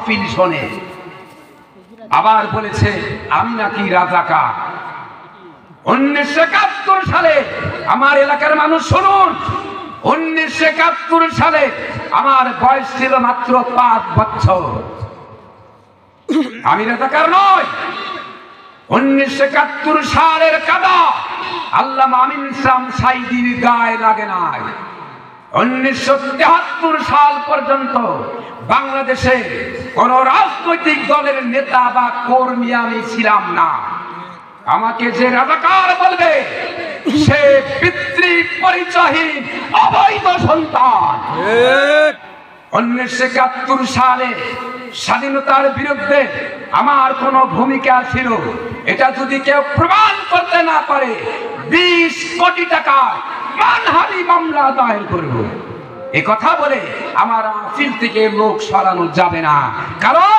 মাহফিল শোনে। আবার বলেছে আমি নাকি রাজাকার। 1971 সালে আমার এলাকার মানুষ শুনুন, 1971 সালে আমার বয়স ছিল মাত্র 5 বছর। আমি রাজাকার নই। 1971 সালের কাদা আল্লামা আমিন ইসলাম সাঈদীর গায়ে লাগে নাই। 1973 সাল পর্যন্ত বাংলাদেশে কোন রাজনৈতিক দলের নেতা বা কর্মী আমি ছিলাম না। আমাকে যে রাজাকার বলবে সে পিতৃ পরিচয়হীন অবৈধ সন্তান। 1971 সালে স্বাধীনতার বিরুদ্ধে আমার কোন ভূমিকা ছিল, এটা যদি কেউ প্রমাণ করতে না পারে 20 কোটি টাকা মানহানি মামলা দায়ের করব। এ কথা বলে আমার মাহফিল থেকে লোক সরানো যাবে না, কারণ